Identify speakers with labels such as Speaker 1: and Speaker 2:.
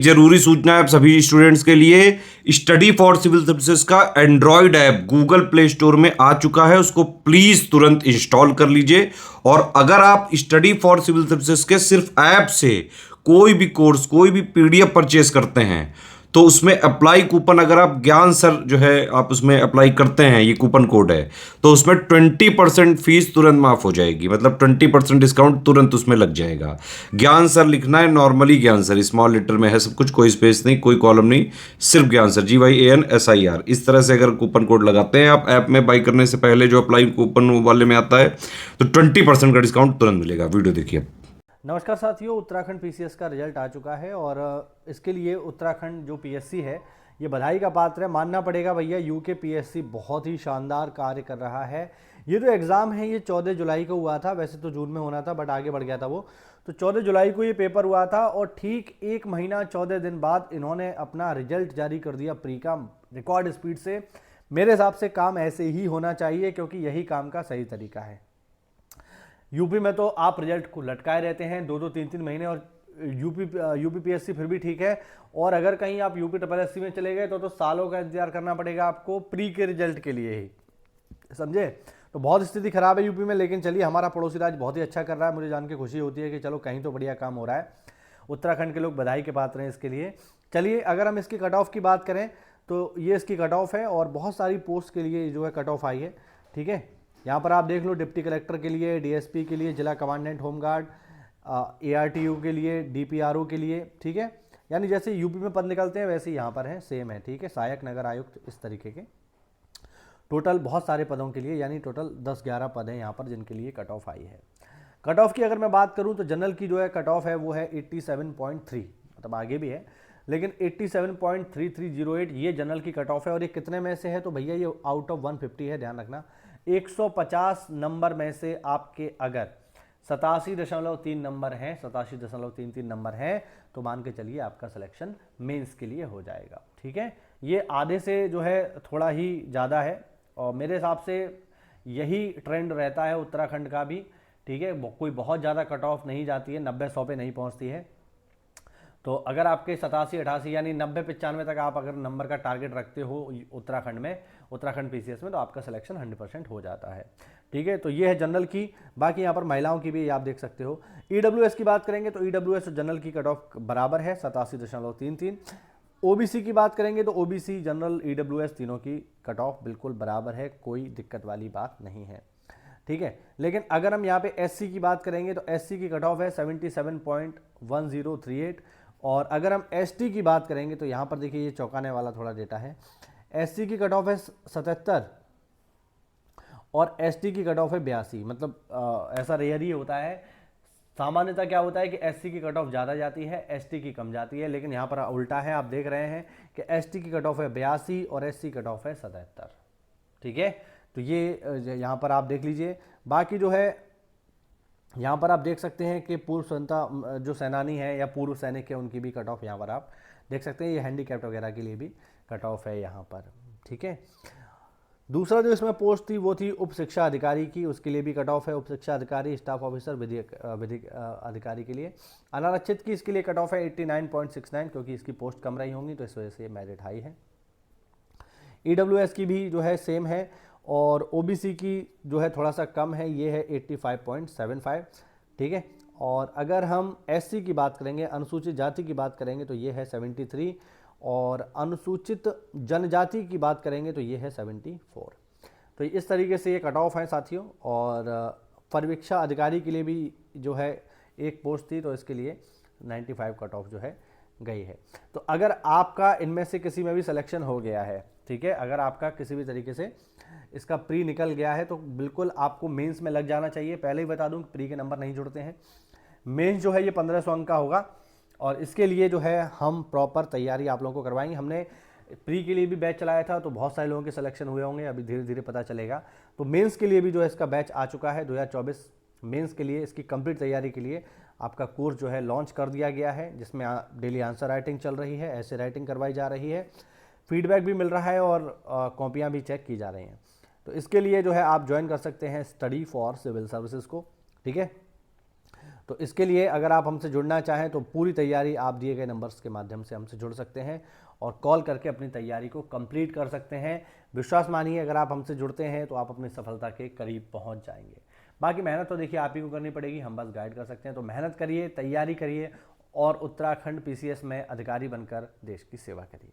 Speaker 1: जरूरी सूचना है आप सभी स्टूडेंट्स के लिए। स्टडी फॉर सिविल सर्विसेज का Android app Google play store में आ चुका है, उसको प्लीज तुरंत इंस्टॉल कर लीजिए। और अगर आप स्टडी फॉर सिविल सर्विसेज के सिर्फ ऐप से कोई भी कोर्स, कोई भी पीडीएफ परचेस करते हैं तो उसमें अप्लाई कूपन, अगर आप ज्ञान सर जो है आप उसमें अप्लाई करते हैं, ये कूपन कोड है, तो उसमें 20% फीस तुरंत माफ हो जाएगी। मतलब 20% डिस्काउंट तुरंत उसमें लग जाएगा। ज्ञान सर लिखना है, नॉर्मली ज्ञान सर स्मॉल लेटर में है सब कुछ, कोई स्पेस नहीं, कोई कॉलम नहीं, सिर्फ ज्ञान सर, GYANSIR। इस तरह से अगर कूपन कोड लगाते हैं आप ऐप में बाई करने से पहले, जो अप्लाई कूपन वाले में आता है, तो 20% का डिस्काउंट तुरंत मिलेगा। वीडियो देखिए।
Speaker 2: नमस्कार साथियों, उत्तराखंड पीसीएस का रिजल्ट आ चुका है और इसके लिए उत्तराखंड जो पीएससी है ये बधाई का पात्र है। मानना पड़ेगा भैया, यूके पीएससी बहुत ही शानदार कार्य कर रहा है। ये जो एग्ज़ाम है ये 14 जुलाई को हुआ था, वैसे तो जून में होना था बट आगे बढ़ गया था वो। तो 14 जुलाई को ये पेपर हुआ था और ठीक 1 महीना 14 दिन बाद इन्होंने अपना रिजल्ट जारी कर दिया प्री का रिकॉर्ड स्पीड से। मेरे हिसाब से काम ऐसे ही होना चाहिए क्योंकि यही काम का सही तरीका है। यूपी में तो आप रिजल्ट को लटकाए रहते हैं 2-2 3-3 महीने, और यूपी पीएससी फिर भी ठीक है। और अगर कहीं आप यूपी SSC में चले गए तो सालों का इंतजार करना पड़ेगा आपको प्री के रिजल्ट के लिए ही, समझे। तो बहुत स्थिति खराब है यूपी में, लेकिन चलिए हमारा पड़ोसी राज्य बहुत ही अच्छा कर रहा है। मुझे जान के खुशी होती है कि चलो कहीं तो बढ़िया काम हो रहा है। उत्तराखंड के लोग बधाई के पात्र हैं इसके लिए। चलिए अगर हम इसकी कट ऑफ की बात करें तो ये इसकी कट ऑफ है और बहुत सारी पोस्ट के लिए जो है कट ऑफ आई है, ठीक है। यहाँ पर आप देख लो, डिप्टी कलेक्टर के लिए, डीएसपी के लिए, जिला कमांडेंट होमगार्ड, ARTU के लिए, DPRO के लिए, ठीक है। यानी जैसे यूपी में पद निकलते हैं वैसे यहाँ पर हैं, सेम है, ठीक है। सहायक नगर आयुक्त, इस तरीके के टोटल बहुत सारे पदों के लिए, यानी टोटल 10-11 पद हैं यहाँ पर जिनके लिए कट ऑफ आई है। कट ऑफ की अगर मैं बात करूँ तो जनरल की जो है कट ऑफ है वो है 87.3, मतलब आगे भी है लेकिन 87.3308 ये जनरल की कट ऑफ है। और ये कितने में से है तो भैया ये आउट ऑफ 150 है, ध्यान रखना। 150 नंबर में से आपके अगर 87.3 नंबर हैं, 87.33 नंबर हैं, तो मान के चलिए आपका सिलेक्शन मेंस के लिए हो जाएगा, ठीक है। ये आधे से जो है थोड़ा ही ज़्यादा है और मेरे हिसाब से यही ट्रेंड रहता है उत्तराखंड का भी, ठीक है। कोई बहुत ज़्यादा कट ऑफ नहीं जाती है, 90-100 पे नहीं पहुंचती है। तो अगर आपके 87-88 यानी 90-95 तक आप अगर नंबर का टारगेट रखते हो उत्तराखंड में, उत्तराखंड पीसीएस में, तो आपका सिलेक्शन 100% हो जाता है, ठीक है। तो ये है जनरल की। बाकी यहाँ पर महिलाओं की भी आप देख सकते हो। ईडब्ल्यूएस की बात करेंगे तो ईडब्ल्यूएस और जनरल की कट ऑफ बराबर है, 87.33। ओबीसी की बात करेंगे तो ओबीसी, जनरल, ईडब्ल्यूएस तीनों की कट ऑफ बिल्कुल बराबर है, कोई दिक्कत वाली बात नहीं है, ठीक है। लेकिन अगर हम यहाँ पे एससी की बात करेंगे तो एससी की कट ऑफ है 77.1038। और अगर हम एसटी की बात करेंगे तो यहाँ पर देखिए ये चौंकाने वाला थोड़ा डेटा है। एससी की कट ऑफ है 77 और एसटी की कट ऑफ है 82। मतलब ऐसा रेयर ही होता है। सामान्यतः क्या होता है कि एससी की कट ऑफ ज़्यादा जाती है, एसटी की कम जाती है, लेकिन यहाँ पर उल्टा है। आप देख रहे हैं कि एसटी की कट ऑफ है 82 और एससी कट ऑफ है 77, ठीक है। तो ये यहाँ पर आप देख लीजिए। बाकी जो है यहाँ पर आप देख सकते हैं कि पूर्व स्वतंत्रता जो सेनानी है या पूर्व सैनिक है उनकी भी कट ऑफ यहाँ पर आप देख सकते हैं। ये हैंडीकैप्ड वगैरह के लिए भी कट ऑफ है यहाँ पर, ठीक है। दूसरा जो इसमें पोस्ट थी वो थी उप शिक्षा अधिकारी की, उसके लिए भी कट ऑफ है। उप शिक्षा अधिकारी, स्टाफ ऑफिसर, विधिक अधिकारी के लिए। अनारक्षित की इसके लिए कट ऑफ है 89.69, क्योंकि इसकी पोस्ट कम रही होंगी तो इस वजह से मेरिट हाई है। ईडब्ल्यूएस की भी जो है सेम है और ओबीसी की जो है थोड़ा सा कम है, ये है 85.75, ठीक है। और अगर हम एससी की बात करेंगे, अनुसूचित जाति की बात करेंगे तो ये है 73 और अनुसूचित जनजाति की बात करेंगे तो ये है 74। तो इस तरीके से ये कट ऑफ है साथियों। और परिवीक्षा अधिकारी के लिए भी जो है एक पोस्ट थी तो इसके लिए 95 कट ऑफ जो है गई है। तो अगर आपका इनमें से किसी में भी सिलेक्शन हो गया है, ठीक है, अगर आपका किसी भी तरीके से इसका प्री निकल गया है तो बिल्कुल आपको मेंस में लग जाना चाहिए। पहले ही बता दूं प्री के नंबर नहीं जुड़ते हैं। मेंस जो है ये 1500 अंक का होगा और इसके लिए जो है हम प्रॉपर तैयारी आप लोगों को करवाएंगे। हमने प्री के लिए भी बैच चलाया था तो बहुत सारे लोगों के सिलेक्शन हुए होंगे, अभी धीरे धीरे पता चलेगा। तो मेंस के लिए भी जो है इसका बैच आ चुका है 2024 मेंस के लिए। इसकी कंप्लीट तैयारी के लिए आपका कोर्स जो है लॉन्च कर दिया गया है, जिसमें डेली आंसर राइटिंग चल रही है, ऐसे राइटिंग करवाई जा रही है, फीडबैक भी मिल रहा है और कॉपियाँ भी चेक की जा रही हैं। तो इसके लिए जो है आप ज्वाइन कर सकते हैं स्टडी फॉर सिविल सर्विसेज को, ठीक है। तो इसके लिए अगर आप हमसे जुड़ना चाहें तो पूरी तैयारी आप दिए गए नंबर्स के माध्यम से हमसे जुड़ सकते हैं और कॉल करके अपनी तैयारी को कंप्लीट कर सकते हैं। विश्वास मानिए, अगर आप हमसे जुड़ते हैं तो आप अपनी सफलता के करीब पहुंच जाएंगे। बाकी मेहनत तो देखिए आप ही को करनी पड़ेगी, हम बस गाइड कर सकते हैं। तो मेहनत करिए, तैयारी करिए और उत्तराखंड पीसीएस में अधिकारी बनकर देश की सेवा करिए।